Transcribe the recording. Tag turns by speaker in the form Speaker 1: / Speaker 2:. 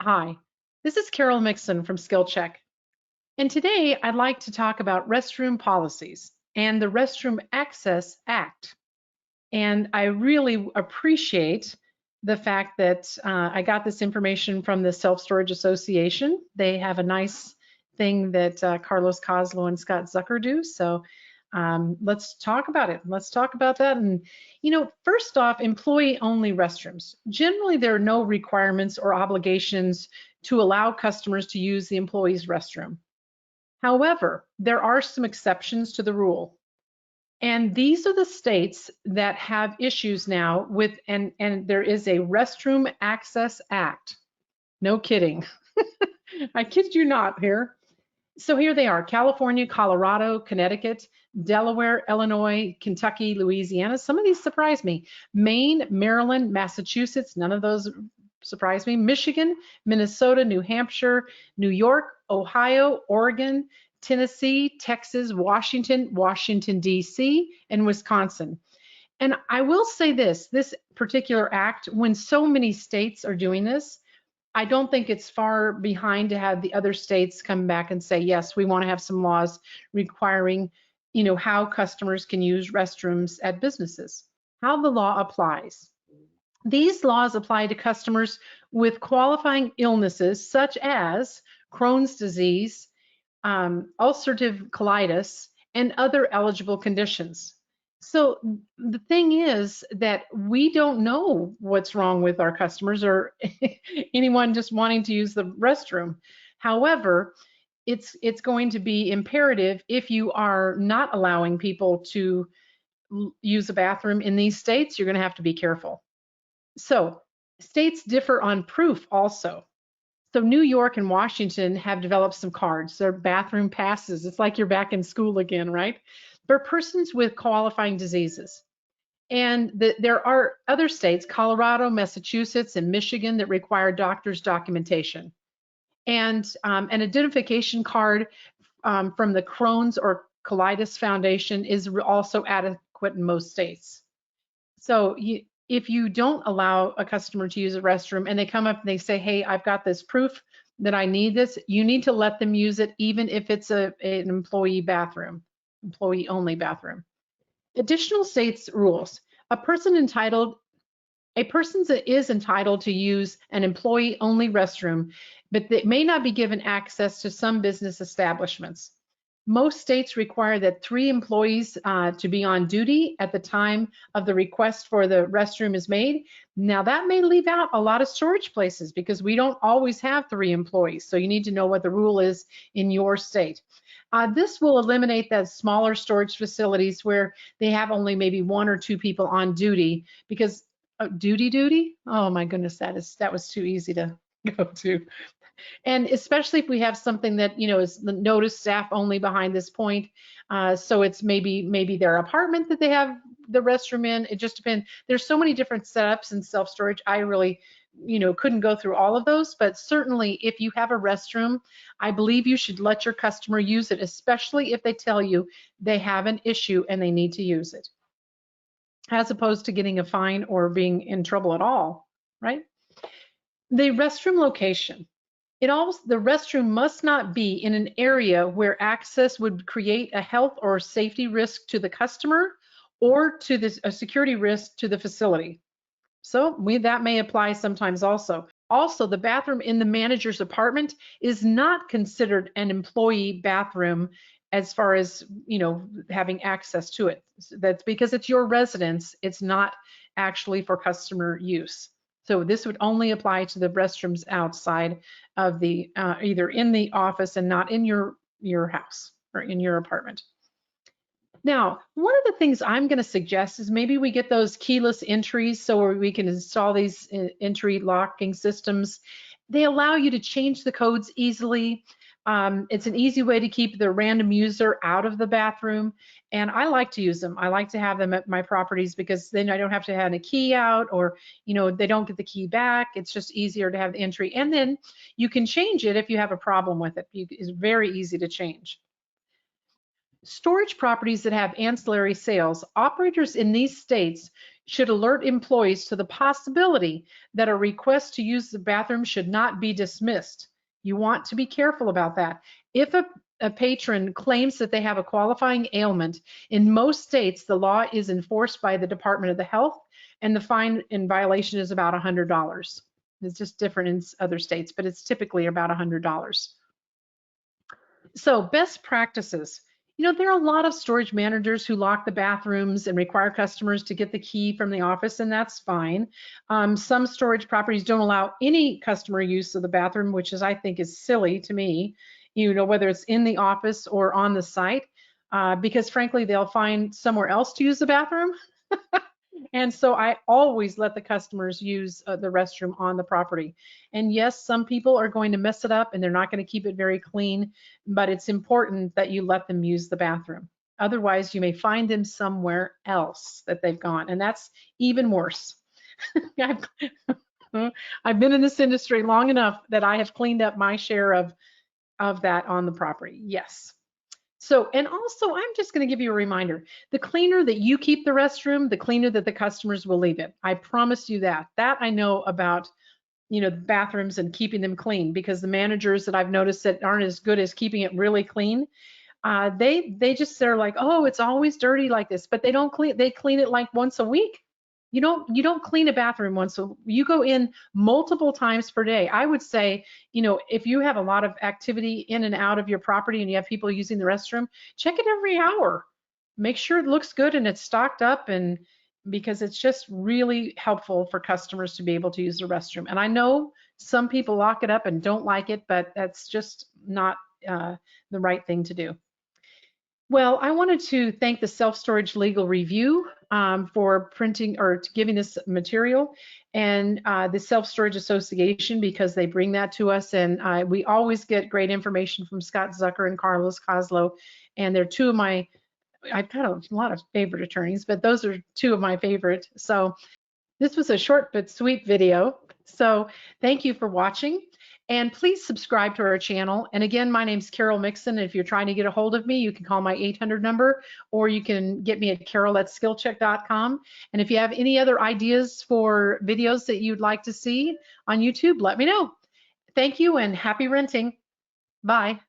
Speaker 1: Hi, this is Carol Mixon from SkillCheck, and today I'd like to talk about restroom policies and the Restroom Access Act. And I really appreciate the fact that I got this information from the Self Storage Association. They have a nice thing that Carlos Coslow and Scott Zucker do. So let's talk about it. Let's talk about that. And, first off, employee only restrooms. Generally, there are no requirements or obligations to allow customers to use the employee's restroom. However, there are some exceptions to the rule. And these are the states that have issues now with, and there is a Restroom Access Act. No kidding. I kid you not here. So here they are: California, Colorado, Connecticut, Delaware, Illinois, Kentucky, Louisiana. Some of these surprise me. Maine, Maryland, Massachusetts, none of those surprise me. Michigan, Minnesota, New Hampshire, New York, Ohio, Oregon, Tennessee, Texas, Washington, D.C., and Wisconsin. And I will say this particular act, when so many states are doing this, I don't think it's far behind to have the other states come back and say, yes, we want to have some laws requiring, how customers can use restrooms at businesses, how the law applies. These laws apply to customers with qualifying illnesses such as Crohn's disease, ulcerative colitis, and other eligible conditions. So the thing is that we don't know what's wrong with our customers or anyone just wanting to use the restroom. However, it's going to be imperative if you are not allowing people to use a bathroom in these states, you're going to have to be careful. So states differ on proof also. So New York and Washington have developed some cards. They're bathroom passes. It's like you're back in school again, right? For persons with qualifying diseases. And there are other states, Colorado, Massachusetts, and Michigan, that require doctor's documentation. And an identification card from the Crohn's or Colitis Foundation is also adequate in most states. So if you don't allow a customer to use a restroom and they come up and they say, hey, I've got this proof that I need this, you need to let them use it even if it's an employee bathroom, employee only bathroom. Additional states rules. A person is entitled to use an employee only restroom, but they may not be given access to some business establishments. Most states require that 3 employees to be on duty at the time of the request for the restroom is made. Now that may leave out a lot of storage places because we don't always have 3 employees. So you need to know what the rule is in your state. This will eliminate those smaller storage facilities where they have only maybe 1 or 2 people on duty because duty? Oh my goodness, that was too easy to go to. And especially if we have something that, is notice staff only behind this point. So it's maybe their apartment that they have the restroom in. It just depends. There's so many different setups in self-storage. I really, couldn't go through all of those, but certainly if you have a restroom, I believe you should let your customer use it, especially if they tell you they have an issue and they need to use it, as opposed to getting a fine or being in trouble at all, right? The restroom location. The restroom must not be in an area where access would create a health or safety risk to the customer or to a security risk to the facility. So that may apply sometimes also. Also, the bathroom in the manager's apartment is not considered an employee bathroom as far as, having access to it. That's because it's your residence. It's not actually for customer use. So this would only apply to the restrooms outside of the, either in the office and not in your house or in your apartment. Now, one of the things I'm going to suggest is maybe we get those keyless entries so we can install these entry locking systems. They allow you to change the codes easily. It's an easy way to keep the random user out of the bathroom. And I like to use them. I like to have them at my properties because then I don't have to have a key out or, they don't get the key back. It's just easier to have the entry. And then you can change it if you have a problem with it. It's very easy to change. Storage properties that have ancillary sales, operators in these states should alert employees to the possibility that a request to use the bathroom should not be dismissed. You want to be careful about that. If a patron claims that they have a qualifying ailment, in most states, the law is enforced by the Department of the Health, and the fine in violation is about $100. It's just different in other states, but it's typically about $100. So best practices. There are a lot of storage managers who lock the bathrooms and require customers to get the key from the office, and that's fine. Some storage properties don't allow any customer use of the bathroom, which I think is silly to me, whether it's in the office or on the site, because frankly, they'll find somewhere else to use the bathroom. And so I always let the customers use the restroom on the property. And yes, some people are going to mess it up and they're not going to keep it very clean, but it's important that you let them use the bathroom. Otherwise, you may find them somewhere else that they've gone, and that's even worse. I've been in this industry long enough that I have cleaned up my share of that on the property. Yes. So, and also, I'm just going to give you a reminder. The cleaner that you keep the restroom, the cleaner that the customers will leave it. I promise you that. That I know about, bathrooms and keeping them clean, because the managers that I've noticed that aren't as good as keeping it really clean, they're like, oh, it's always dirty like this, but they don't clean. They clean it like once a week. You don't clean a bathroom once. You go in multiple times per day. I would say, if you have a lot of activity in and out of your property and you have people using the restroom, check it every hour. Make sure it looks good and it's stocked up, and because it's just really helpful for customers to be able to use the restroom. And I know some people lock it up and don't like it, but that's just not the right thing to do. Well, I wanted to thank the Self Storage Legal Review for printing or giving this material, and the Self Storage Association, because they bring that to us, and we always get great information from Scott Zucker and Carlos Coslow, and they're two of my, I've got a lot of favorite attorneys, but those are two of my favorite. So this was a short but sweet video. So thank you for watching. And please subscribe to our channel. And again, my name's Carol Mixon. If you're trying to get a hold of me, you can call my 800 number, or you can get me at carol@skillcheck.com. And if you have any other ideas for videos that you'd like to see on YouTube, let me know. Thank you and happy renting. Bye.